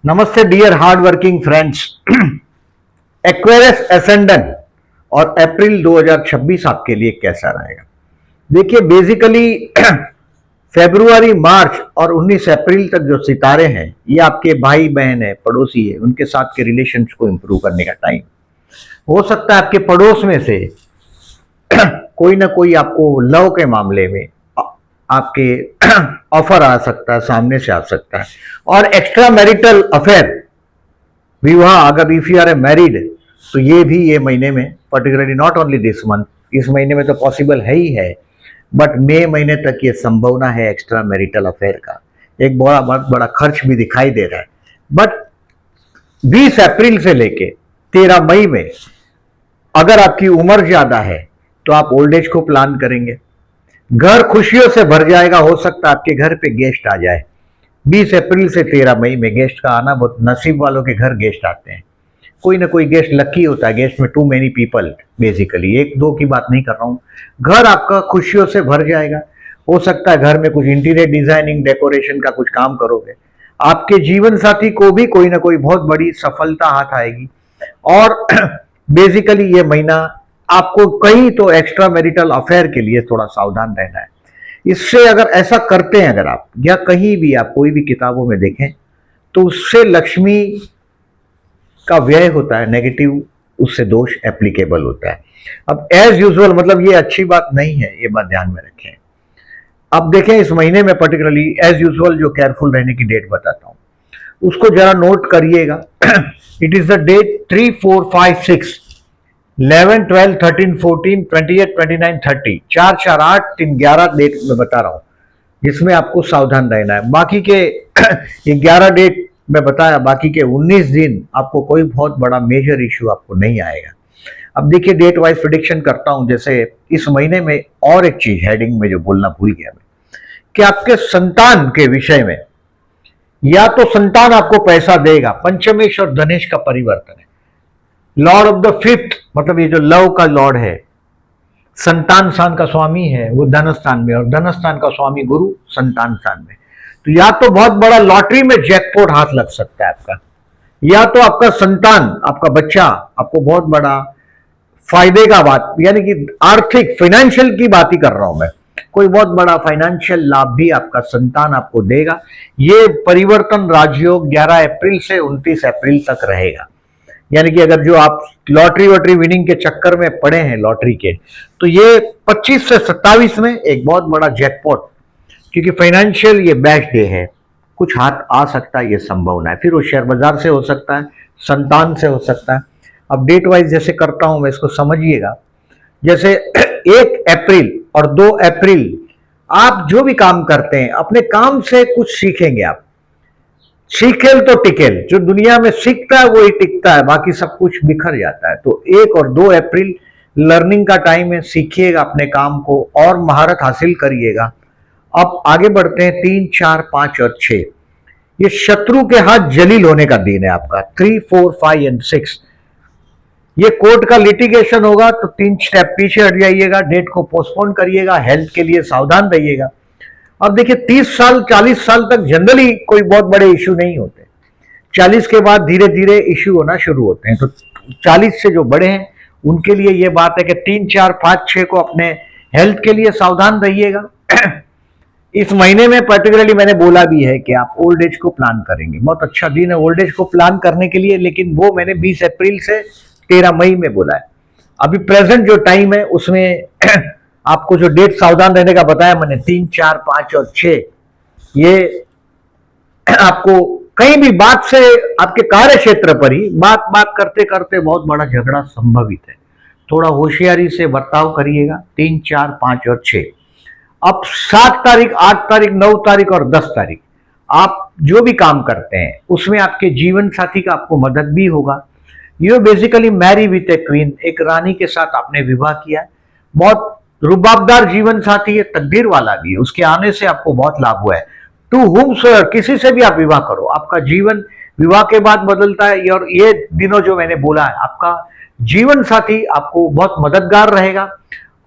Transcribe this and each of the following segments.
नमस्ते dear hard working friends. Aquarius ascendant और April 2026 आपके लिए कैसा रहेगा? देखिए, बेसिकली फरवरी, मार्च और 19 अप्रैल तक जो सितारे हैं ये आपके भाई बहन है, पड़ोसी है, उनके साथ के रिलेशंस को इंप्रूव करने का टाइम हो सकता है। आपके पड़ोस में से कोई ना कोई आपको लव के मामले में आपके ऑफर आ सकता है, सामने से आ सकता है। और एक्स्ट्रा मैरिटल अफेयर, विवाह, अगर if you are a married तो ये भी ये महीने में, particularly not only this month, इस महीने में तो पॉसिबल है ही है, बट मई महीने तक ये संभावना है एक्स्ट्रा मैरिटल अफेयर का। एक बहुत बड़ा खर्च भी दिखाई दे रहा है। बट 20 अप्रैल से लेके 13 मई में अगर आपकी उम्र ज्यादा है तो आप ओल्ड एज को प्लान करेंगे। घर खुशियों से भर जाएगा। हो सकता है आपके घर पे गेस्ट आ जाए। 20 अप्रैल से 13 मई में गेस्ट का आना, बहुत नसीब वालों के घर गेस्ट आते हैं। कोई ना कोई गेस्ट लकी होता है। गेस्ट में टू मेनी पीपल, बेसिकली एक दो की बात नहीं कर रहा हूं। घर आपका खुशियों से भर जाएगा। हो सकता है घर में कुछ इंटीरियर डिजाइनिंग, डेकोरेशन का कुछ काम करोगे। आपके जीवन साथी को भी कोई ना कोई बहुत बड़ी सफलता हाथ आएगी। और बेसिकली ये महीना आपको कहीं तो एक्स्ट्रा मैरिटल अफेयर के लिए थोड़ा सावधान रहना है। इससे अगर ऐसा करते हैं अगर आप, या कहीं भी आप कोई भी किताबों में देखें, तो उससे लक्ष्मी का व्यय होता है, नेगेटिव उससे दोष एप्लीकेबल होता है। अब एज यूजुअल मतलब ये अच्छी बात नहीं है, ये बात ध्यान में रखें। अब देखें इस महीने में पर्टिकुलरली एज यूजुअल जो केयरफुल रहने की डेट बताता हूं उसको जरा नोट करिएगा। It is the date 3, 4, 5, 6, 11, 12, 13, 14, 28, 29, 30, 4, 4, 8, 3, 11 date में बता रहा हूं जिसमें आपको सावधान रहना है। बाकी के 11 डेट में बताया, बाकी के 19 दिन आपको कोई बहुत बड़ा मेजर इश्यू आपको नहीं आएगा। अब देखिए डेट वाइज प्रेडिक्शन करता हूं। जैसे इस महीने में और एक चीज हेडिंग में जो बोलना भूल गया मैं, कि आपके संतान के विषय में, या तो संतान आपको पैसा देगा। पंचमेश और धनेश का परिवर्तन है। लॉर्ड ऑफ द फिफ्थ मतलब ये जो लव का लॉर्ड है, संतान स्थान का स्वामी है, वो धन स्थान में, और धन स्थान का स्वामी गुरु संतान स्थान में। तो या तो बहुत बड़ा लॉटरी में जैकपॉट हाथ लग सकता है आपका, या तो आपका संतान, आपका बच्चा आपको बहुत बड़ा फायदे का बात, यानी कि आर्थिक फाइनेंशियल की बात ही कर रहा हूं मैं, कोई बहुत बड़ा फाइनेंशियल लाभ भी आपका संतान आपको देगा। ये परिवर्तन राजयोग 11 अप्रैल से 29 अप्रैल तक रहेगा। यानी कि अगर जो आप लॉटरी वॉटरी विनिंग के चक्कर में पड़े हैं लॉटरी के, तो ये 25 से 27 में एक बहुत बड़ा जैकपॉट, क्योंकि फाइनेंशियल ये बेस्ट डे है, कुछ हाथ आ सकता है, ये संभावना है। फिर वो शेयर बाजार से हो सकता है, संतान से हो सकता है। अब डेट वाइज जैसे करता हूं मैं, इसको समझिएगा। जैसे 1 अप्रैल और 2 अप्रैल आप जो भी काम करते हैं, अपने काम से कुछ सीखेंगे आप। सीखेल तो टिकेल, जो दुनिया में सीखता है वो ही टिकता है, बाकी सब कुछ बिखर जाता है। तो 1 और 2 अप्रैल लर्निंग का टाइम है, सीखिएगा अपने काम को और महारत हासिल करिएगा। अब आगे बढ़ते हैं 3, 4, 5 और 6। ये शत्रु के हाथ जलील होने का दिन है आपका। 3, 4, 5 एंड 6 ये कोर्ट का लिटिगेशन होगा, तो 3 स्टेप पीछे हट जाइएगा, डेट को पोस्टपोन करिएगा, हेल्थ के लिए सावधान रहिएगा। अब देखिए 30 साल 40 साल तक जनरली कोई बहुत बड़े इश्यू नहीं होते। 40 के बाद धीरे धीरे इश्यू होना शुरू होते हैं। तो 40 से जो बड़े हैं उनके लिए ये बात है कि 3, 4, 5, 6 को अपने हेल्थ के लिए सावधान रहिएगा। इस महीने में पर्टिकुलरली मैंने बोला भी है कि आप ओल्ड एज को प्लान करेंगे। बहुत अच्छा दिन है ओल्ड एज को प्लान करने के लिए, लेकिन वो मैंने 20 अप्रैल से 13 मई में बोला है। अभी प्रेजेंट जो टाइम है उसमें आपको जो डेट सावधान रहने का बताया मैंने, 3, 4, 5 और 6, ये आपको कहीं भी बात से, आपके कार्य क्षेत्र पर ही बात करते करते बहुत बड़ा झगड़ा संभवित है। थोड़ा होशियारी से बर्ताव करिएगा। 3, 4, 5 और 6। अब 7 तारीख, 8 तारीख, 9 तारीख और 10 तारीख आप जो भी काम करते हैं उसमें आपके जीवन साथी का आपको मदद भी होगा। You basically marry with a queen, एक रानी के साथ आपने विवाह किया है। बहुत रुबाबदार जीवन साथी है, तकदीर वाला भी है, उसके आने से आपको बहुत लाभ हुआ है। टू हुम सो, किसी से भी आप विवाह करो, आपका जीवन विवाह के बाद बदलता है। और ये दिनों जो मैंने बोला है, आपका जीवन साथी आपको बहुत मददगार रहेगा।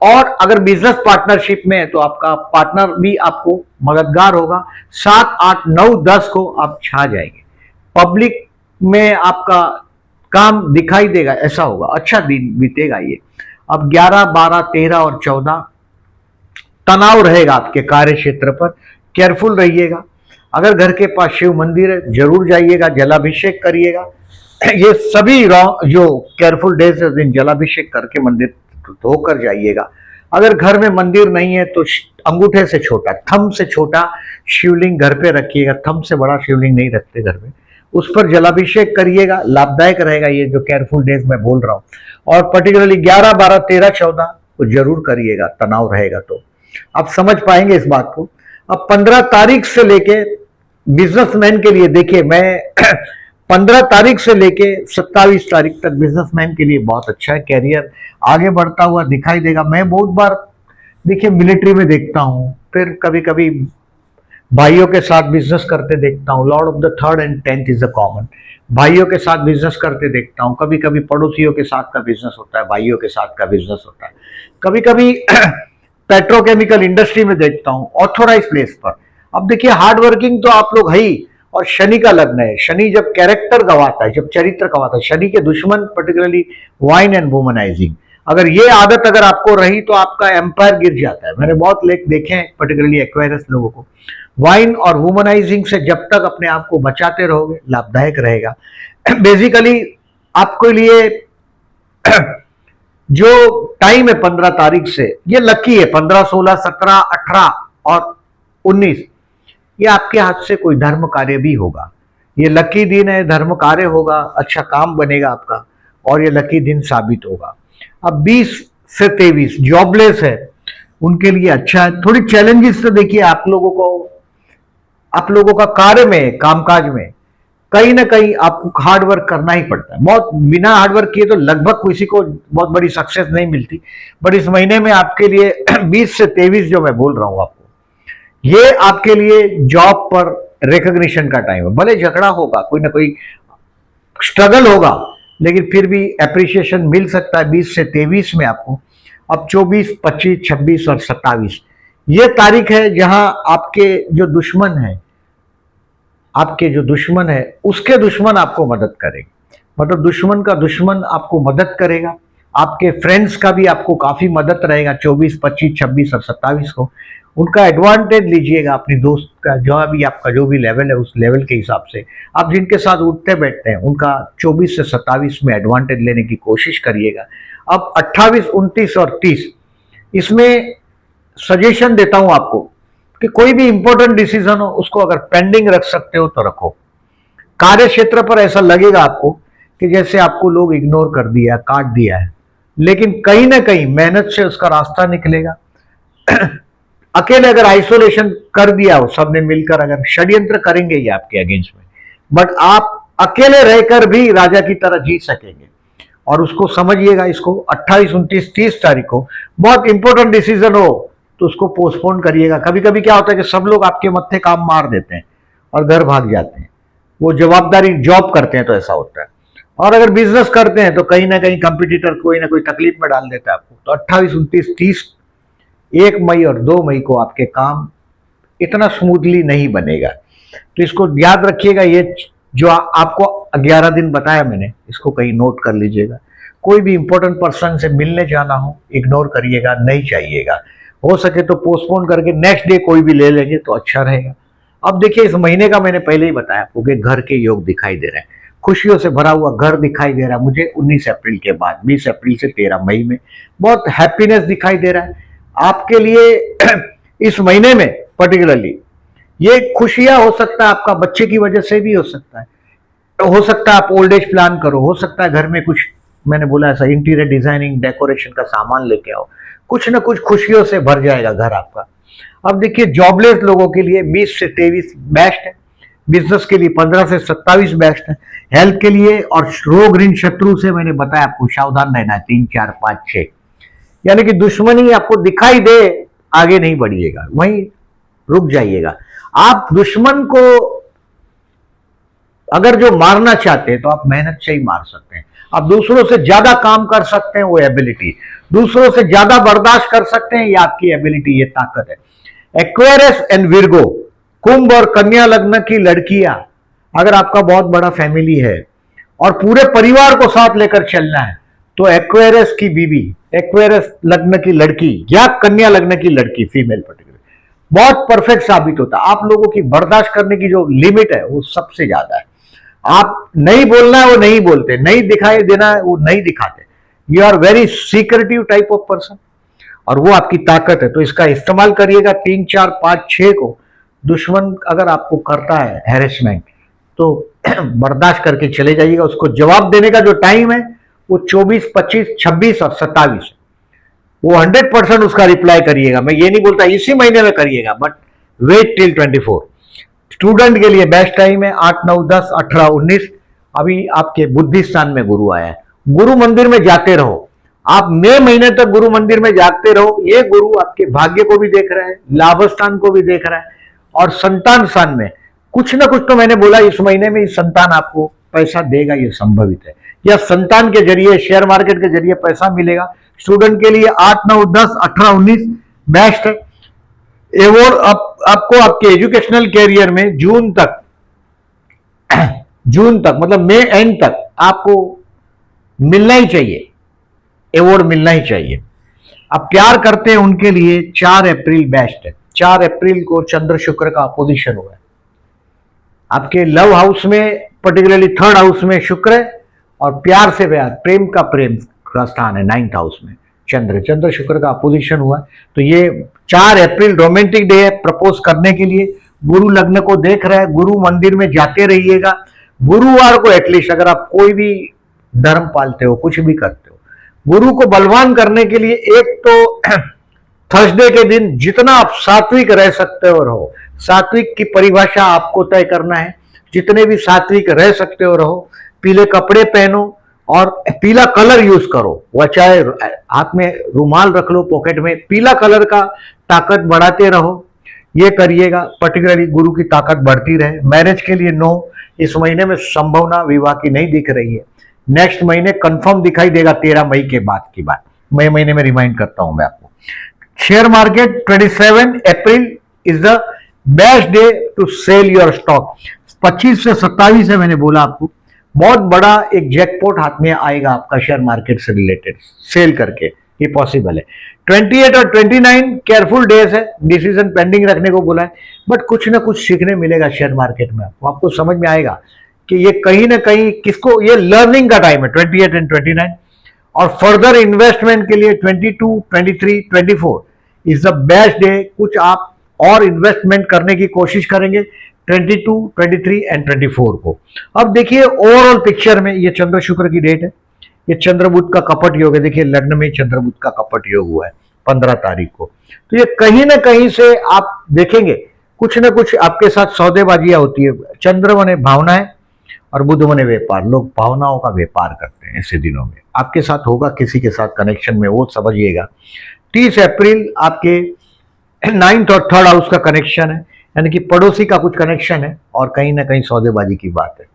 और अगर बिजनेस पार्टनरशिप में है तो आपका पार्टनर भी आपको मददगार होगा। 7, 8, 9, 10 को आप छा जाएंगे। पब्लिक में आपका काम दिखाई देगा, ऐसा होगा, अच्छा दिन बीतेगा ये। अब 11, 12, 13 और 14 तनाव रहेगा आपके कार्य क्षेत्र पर, केयरफुल रहिएगा। अगर घर के पास शिव मंदिर है जरूर जाइएगा, जलाभिषेक करिएगा। ये सभी जो केयरफुल डेज है, दिन जलाभिषेक करके मंदिर धोकर जाइएगा। अगर घर में मंदिर नहीं है तो अंगूठे से छोटा, थंब से छोटा शिवलिंग घर पे रखिएगा, थंब से बड़ा शिवलिंग नहीं रखते घर में, उस पर जलाभिषेक करिएगा, लाभदायक रहेगा ये जो केयरफुल डेज मैं बोल रहा हूं। और पर्टिकुलरली 11, 12, 13, 14 को जरूर करिएगा, तनाव रहेगा तो आप समझ पाएंगे इस बात को। अब 15 तारीख से लेके बिजनेसमैन के लिए देखिए, मैं 15 तारीख से लेके 27 तारीख तक बिजनेसमैन के लिए बहुत अच्छा है, कैरियर आगे बढ़ता हुआ दिखाई देगा। मैं बहुत बार देखिए मिलिट्री में देखता हूं, फिर कभी कभी भाइयों के साथ बिजनेस करते देखता हूँ। Lord of the 3rd and 10th is a common. भाइयों के साथ बिजनेस करते देखता हूँ, कभी कभी पड़ोसियों के साथ का बिजनेस होता है, भाइयों के साथ का बिजनेस होता है, कभी कभी पेट्रोकेमिकल इंडस्ट्री में देखता हूँ, ऑथोराइज प्लेस पर। अब देखिए हार्ड वर्किंग तो आप लोग है ही, और शनि का लग्न है। शनि जब कैरेक्टर गवाता है, जब चरित्र गवाता है, शनि के दुश्मन पर्टिकुलरली वाइन एंड वुमनाइजिंग, अगर ये आदत अगर आपको रही तो आपका एम्पायर गिर जाता है। मैंने बहुत लेख देखे हैं पर्टिकुलरली एक्वेरियस लोगों को। वाइन और वुमनाइजिंग से जब तक अपने आप को बचाते रहोगे लाभदायक रहेगा। बेसिकली आपके लिए जो टाइम है 15 तारीख से ये लकी है। 15, 16, 17, 18 और 19 ये आपके हाथ से कोई धर्म कार्य भी होगा। ये लकी दिन है, धर्म कार्य होगा, अच्छा काम बनेगा आपका, और ये लकी दिन साबित होगा। अब 20 से 23 जॉबलेस है, उनके लिए अच्छा है। थोड़ी चैलेंजेस तो देखिए आप लोगों का कार्य में, कामकाज में कहीं ना कहीं आपको हार्ड वर्क करना ही पड़ता है। बहुत बिना हार्ड वर्क किए तो लगभग किसी को बहुत बड़ी सक्सेस नहीं मिलती। बट इस महीने में आपके लिए 20 से 23 जो मैं बोल रहा हूं आपको, ये आपके लिए जॉब पर रिकॉग्निशन का टाइम है। भले झगड़ा होगा, कोई ना कोई स्ट्रगल होगा, लेकिन फिर भी एप्रिसिएशन मिल सकता है 20 से 23 में आपको। अब 24, 25, 26 और 27 ये तारीख है जहां आपके जो दुश्मन है उसके दुश्मन आपको मदद करेंगे। मतलब दुश्मन का दुश्मन आपको मदद करेगा। आपके फ्रेंड्स का भी आपको काफी मदद रहेगा 24, 25, 26 और 27 को। उनका एडवांटेज लीजिएगा, अपनी दोस्त का जो भी लेवल है उस लेवल के हिसाब से आप जिनके साथ उठते बैठते हैं उनका 24 से 27 में एडवांटेज लेने की कोशिश करिएगा। अब 28, 29 और 30 इसमें सजेशन देता हूं आपको कि कोई भी इंपॉर्टेंट डिसीजन हो उसको अगर पेंडिंग रख सकते हो तो रखो। कार्य क्षेत्र पर ऐसा लगेगा आपको कि जैसे आपको लोग इग्नोर कर दिया, काट दिया है, लेकिन कहीं ना कहीं मेहनत से उसका रास्ता निकलेगा। अकेले अगर आइसोलेशन कर दिया हो, सबने मिलकर अगर षड्यंत्र करेंगे ये आपके अगेंस्ट में, बट आप अकेले रहकर भी राजा की तरह जी सकेंगे। और उसको समझिएगा, इसको 28, 29, 30 तारीख को बहुत इंपॉर्टेंट डिसीजन हो तो उसको पोस्टपोन करिएगा। कभी कभी क्या होता है कि सब लोग आपके मत्थे काम मार देते हैं और घर भाग जाते हैं। वो जवाबदारी जॉब करते हैं तो ऐसा होता है। और अगर बिजनेस करते हैं तो कहीं ना कहीं कंपटीटर कोई ना कोई तकलीफ में डाल देता है आपको। तो 28, 29, 30, 1 मई और 2 मई को आपके काम इतना स्मूथली नहीं बनेगा। तो इसको याद रखिएगा। ये जो आपको 11 दिन बताया मैंने, इसको कहीं नोट कर लीजिएगा। कोई भी इंपॉर्टेंट पर्सन से मिलने जाना हो इग्नोर करिएगा, नहीं चाहिएगा। हो सके तो पोस्टपोन करके नेक्स्ट डे कोई भी ले लेंगे तो अच्छा रहेगा। अब देखिए इस महीने का मैंने पहले ही बताया आपको कि घर के योग दिखाई दे रहे हैं, खुशियों से भरा हुआ घर दिखाई दे रहा है मुझे 19 अप्रैल के बाद। 20 अप्रैल से 13 मई में बहुत हैप्पीनेस दिखाई दे रहा है आपके लिए। इस महीने में पर्टिकुलरली ये खुशियां हो सकता है आपका बच्चे की वजह से भी हो सकता है आप ओल्ड एज प्लान करो, हो सकता है घर में कुछ, मैंने बोला ऐसा इंटीरियर डिजाइनिंग डेकोरेशन का सामान लेके आओ, कुछ ना कुछ खुशियों से भर जाएगा घर आपका। अब देखिए जॉबलेस लोगों के लिए 20 से 23 बेस्ट है, बिजनेस के लिए 15 से 27 बेस्ट है, हेल्थ के लिए और रोग ऋण शत्रु से मैंने बताया आपको सावधान रहना है 3, 4, 5, 6। यानी कि दुश्मनी आपको दिखाई दे, आगे नहीं बढ़िएगा, वहीं रुक जाइएगा। आप दुश्मन को अगर जो मारना चाहते हैं तो आप मेहनत से ही मार सकते हैं। आप दूसरों से ज्यादा काम कर सकते हैं, वो एबिलिटी, दूसरों से ज्यादा बर्दाश्त कर सकते हैं, ये आपकी एबिलिटी, ये ताकत है। एक्वेरियस एंड विर्गो, कुंभ और कन्या लग्न की लड़कियां अगर आपका बहुत बड़ा फैमिली है और पूरे परिवार को साथ लेकर चलना है, तो एक्वेरियस की बीवी, एक्वेरियस लग्न की लड़की या कन्या लग्न की लड़की, फीमेल पर्टिकुलर, बहुत परफेक्ट साबित होता है। आप लोगों की बर्दाश्त करने की जो लिमिट है वो सबसे ज्यादा है। आप नहीं बोलना है वो नहीं बोलते, नहीं दिखाई देना है वो नहीं दिखाते। You are very secretive type of person, और वो आपकी ताकत है। तो इसका इस्तेमाल करिएगा। 3, 4, 5, 6 को दुश्मन अगर आपको करता है हैरेसमेंट, तो बर्दाश्त करके चले जाइएगा। उसको जवाब देने का जो टाइम है वो 24, 25, 26 और 27 है। वो 100% उसका रिप्लाई करिएगा। मैं ये नहीं बोलता इसी महीने में करिएगा, बट वेट टिल 24। स्टूडेंट के लिए बेस्ट टाइम है 8, 9, 10, 18, 19। अभी आपके बुद्धि स्थान में गुरु आया है। गुरु मंदिर में जाते रहो। आप मई महीने तक गुरु मंदिर में जागते रहो। ये गुरु आपके भाग्य को भी देख रहा है, लाभ स्थान को भी देख रहा है, और संतान स्थान में कुछ ना कुछ तो मैंने बोला इस महीने में संतान आपको पैसा देगा, ये संभवित है, या संतान के जरिए शेयर मार्केट के जरिए पैसा मिलेगा। स्टूडेंट के लिए 8, 9, 10, 18, 19 बेस्ट है। एवोर्ड आपको आपके एजुकेशनल कैरियर में जून तक मतलब मई एंड तक आपको मिलना ही चाहिए, एवोर्ड मिलना ही चाहिए। आप प्यार करते हैं उनके लिए 4 अप्रैल बेस्ट है। 4 अप्रैल को चंद्र शुक्र का अपोजिशन हुआ है आपके लव हाउस में, पर्टिकुलरली 3rd हाउस में शुक्र है, और प्यार से प्यार, प्रेम का स्थान है 9th हाउस में चंद्र शुक्र का अपोजिशन हुआ है। तो ये 4 अप्रैल रोमांटिक डे है प्रपोज करने के लिए। गुरु लग्न को देख रहा है। गुरु मंदिर में जाते रहिएगा। गुरुवार को एटलीस्ट, अगर आप कोई भी धर्म पालते हो, कुछ भी करते हो, गुरु को बलवान करने के लिए एक तो थर्सडे के दिन जितना आप सात्विक रह सकते हो रहो। सात्विक की परिभाषा आपको तय करना है। जितने भी सात्विक रह सकते हो रहो। पीले कपड़े पहनो और पीला कलर यूज करो। वह चाहे हाथ में रुमाल रख लो, पॉकेट में, पीला कलर का ताकत बढ़ाते रहो। ये करिएगा, पर्टिकुलरली गुरु की ताकत बढ़ती रहे। मैरिज के लिए नो, इस महीने में संभावना विवाह की नहीं दिख रही है। नेक्स्ट महीने कंफर्म दिखाई देगा 13 मई के बाद की बात। मई महीने में रिमाइंड करता हूं मैं आपको। Share market 27 April is the best day to sell your stock. 25 से 27 है मैंने बोला आपको। बहुत बड़ा एक जैकपॉट हाथ में आएगा आपका शेयर मार्केट से रिलेटेड, सेल करके, ये पॉसिबल है। 28 और 29 केयरफुल डेज है, डिसीजन पेंडिंग रखने को बोला है, बट कुछ ना कुछ सीखने मिलेगा शेयर मार्केट में। आपको समझ में आएगा कि ये कहीं ना कहीं किसको, ये लर्निंग का टाइम है 28 एंड 29, और फर्दर इन्वेस्टमेंट के लिए 22, 23, 24 इज द बेस्ट डे। कुछ आप और इन्वेस्टमेंट करने की कोशिश करेंगे 22, 23 एंड 24 को। अब देखिए ओवरऑल पिक्चर में ये चंद्र शुक्र की डेट है। ये चंद्र बुध का कपट योग है। देखिए लग्न में चंद्र बुध का कपट योग हुआ है 15 तारीख को। तो ये कहीं ना कहीं से आप देखेंगे कुछ ना कुछ आपके साथ सौदेबाजियां होती है। चंद्र बने भावना है और बुध बने व्यापार। लोग भावनाओं का व्यापार करते हैं ऐसे दिनों में। आपके साथ होगा किसी के साथ कनेक्शन में, वो समझिएगा। 30 अप्रैल आपके 9th और 3rd हाउस का कनेक्शन है, यानी कि पड़ोसी का कुछ कनेक्शन है, और कहीं ना कहीं सौदेबाजी की बात है।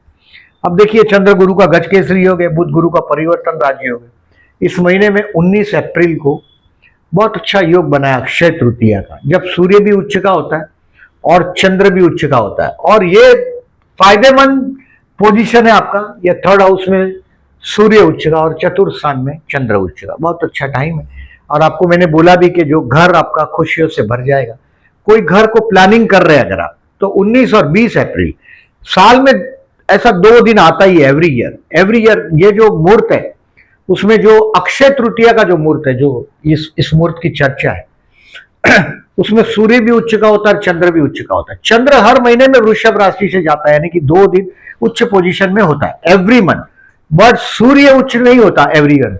अब देखिए चंद्र गुरु का गज केसरी योग है, बुध गुरु का परिवर्तन राज्य योग है। इस महीने में 19 अप्रैल को बहुत अच्छा योग बनाया अक्षय तृतीया का, जब सूर्य भी उच्च का होता है और चंद्र भी उच्च का होता है, और ये फायदेमंद पोजीशन है आपका। यह 3rd हाउस में सूर्य उच्च का और चतुर्थ स्थान में चंद्र उच्च का, बहुत अच्छा टाइम है। और आपको मैंने बोला भी कि जो घर आपका खुशियों से भर जाएगा। कोई घर को प्लानिंग कर रहे हैं अगर आप, तो 19 और 20 अप्रैल, साल में ऐसा 2 दिन आता ही है एवरी ईयर। ये जो मुहूर्त है उसमें जो अक्षय तृतीया का जो मुहूर्त है, जो इस मुहूर्त की चर्चा है उसमें सूर्य भी उच्च का होता है, चंद्र भी उच्च का होता है। चंद्र हर महीने में वृषभ राशि से जाता है, यानी कि 2 दिन उच्च पोजीशन में होता है एवरी मंथ। बट सूर्य उच्च नहीं होता एवरी ईयर।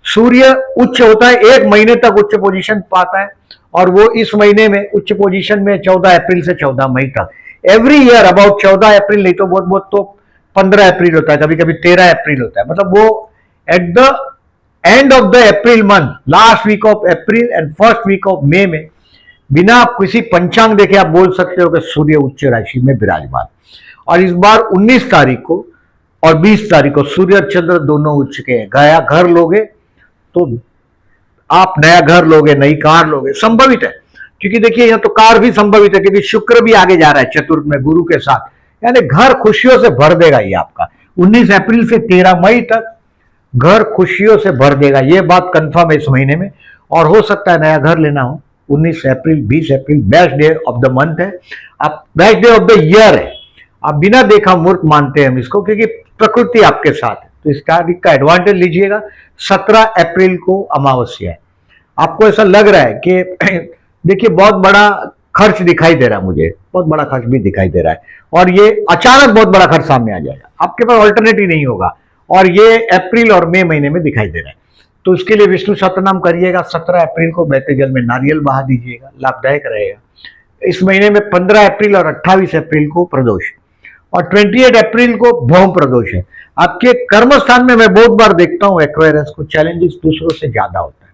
सूर्य उच्च होता है 1 महीने तक उच्च पोजीशन पाता है, और वो इस महीने में उच्च पोजीशन में 14 अप्रैल से 14 मई तक। एवरी ईयर अबाउट 14 अप्रैल, नहीं तो बहुत तो 15 अप्रैल होता है, कभी कभी 13 अप्रैल होता है। मतलब वो at the end of the April month, last week of April and first week of May में, बिना किसी पंचांग देखे आप बोल सकते हो कि सूर्य उच्च राशि में विराजमान। और इस बार 19 तारीख को और 20 तारीख को सूर्य और चंद्र दोनों उच्च के हैं। गया घर लोगे तो आप नया घर लोगे, नई कार लोगे, संभवित है। क्योंकि देखिए यहां तो कार भी संभवित है, क्योंकि शुक्र भी आगे जा रहा है चतुर्थ में गुरु के साथ। यानी घर खुशियों से भर देगा ये आपका 19 अप्रैल से 13 मई तक घर खुशियों से भर देगा, ये बात कंफर्म है इस महीने में। और हो सकता है नया घर लेना हो 19 अप्रैल 20 अप्रैल best day of the month है, आप best day of the year है। आप बिना देखा मूर्ख मानते हैं हम इसको, क्योंकि प्रकृति आपके साथ है, तो इस तारीख का एडवांटेज लीजिएगा। 17 अप्रैल को अमावस्या है। आपको ऐसा लग रहा है कि देखिए बहुत बड़ा खर्च दिखाई दे रहा है, मुझे बहुत बड़ा खर्च भी दिखाई दे रहा है, और ये अचानक बहुत बड़ा खर्च सामने आ जाएगा, आपके पास ऑल्टरनेटिव नहीं होगा, और ये अप्रैल और मई महीने में दिखाई दे रहा है। तो इसके लिए विष्णु सहस्त्रनाम करिएगा। 17 अप्रैल को बहते जल में नारियल बहा दीजिएगा, लाभदायक रहेगा। इस महीने में 15 अप्रैल और 28 अप्रैल को प्रदोष, और 28 अप्रैल को भौम प्रदोष है। आपके कर्म स्थान में मैं बहुत बार देखता हूं एक्वेरियस को चैलेंजेस दूसरों से ज्यादा होता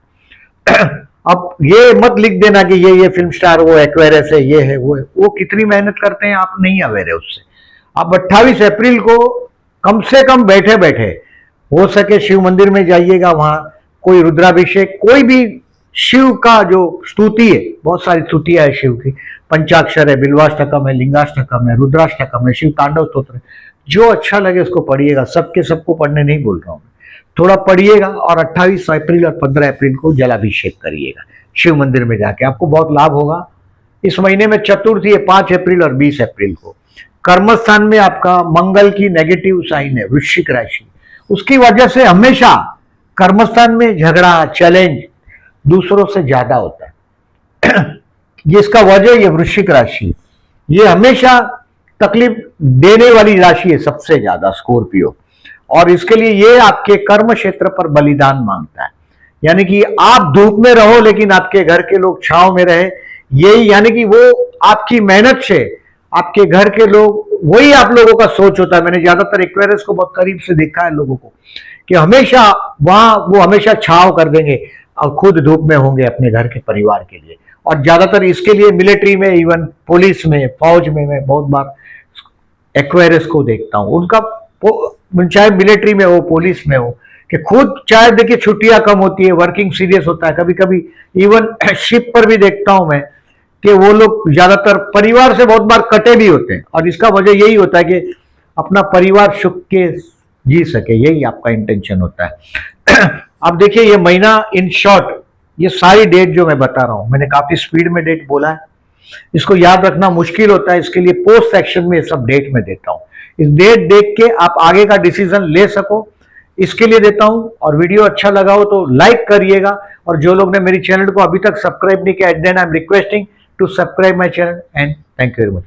है। अब ये मत लिख देना कि ये फिल्म स्टार वो एक्वेरियस है, ये है वो कितनी मेहनत करते हैं आप नहीं अवेयर है उससे। आप 28 अप्रैल को कम से कम बैठे बैठे हो सके शिव मंदिर में जाइएगा, वहां कोई रुद्राभिषेक, कोई भी शिव का जो स्तुति है, बहुत सारी स्तुतियां है शिव की, पंचाक्षर है, बिल्वाष्टकम है, लिंगाष्टकम है, रुद्राष्टकम है, शिव तांडव स्तोत्र है, जो अच्छा लगे उसको पढ़िएगा। सबको पढ़ने नहीं बोल रहा हूं, थोड़ा पढ़िएगा। और 28 अप्रैल और 15 अप्रैल को जलाभिषेक करिएगा शिव मंदिर में जाके, आपको बहुत लाभ होगा। इस महीने में चतुर्थी है 5 अप्रैल और 20 अप्रैल को। कर्मस्थान में आपका मंगल की नेगेटिव साइन है वृश्चिक राशि, उसकी वजह से हमेशा कर्मस्थान में झगड़ा चैलेंज दूसरों से ज्यादा होता है। जिसका वजह ये वृश्चिक राशि, ये हमेशा तकलीफ देने वाली राशि है सबसे ज्यादा, स्कॉर्पियो। और इसके लिए ये आपके कर्म क्षेत्र पर बलिदान मांगता है, यानी कि आप धूप में रहो लेकिन आपके घर के लोग छांव में रहे, यही यानी कि वो आपकी मेहनत से आपके घर के लोग, वही आप लोगों का सोच होता है। मैंने ज्यादातर एक्वेरियस को बहुत करीब से देखा है लोगों को, कि हमेशा वहां वो हमेशा छांव कर देंगे और खुद धूप में होंगे अपने घर के परिवार के लिए। और ज्यादातर इसके लिए मिलिट्री में, इवन पुलिस में, फौज में मैं बहुत बार एक्वेरियस को देखता हूं। उनका चाहे मिलिट्री में हो, पुलिस में हो, कि खुद चाहे देखिए छुट्टियां कम होती है, वर्किंग सीरियस होता है, कभी कभी इवन शिप पर भी देखता हूं मैं कि वो लोग ज्यादातर परिवार से बहुत बार कटे भी होते हैं। और इसका वजह यही होता है कि अपना परिवार सुख के जी सके, यही आपका इंटेंशन होता है। अब देखिए ये महीना इन शॉर्ट, ये सारी डेट जो मैं बता रहा हूं, मैंने काफी स्पीड में डेट बोला है, इसको याद रखना मुश्किल होता है, इसके लिए पोस्ट सेक्शन में सब डेट में देता हूं। इस डेट देख के आप आगे का डिसीजन ले सको, इसके लिए देता हूं। और वीडियो अच्छा लगा हो तो लाइक करिएगा, और जो लोग ने मेरी चैनल को अभी तक सब्सक्राइब नहीं किया, then I am requesting to subscribe my channel, and thank you very much.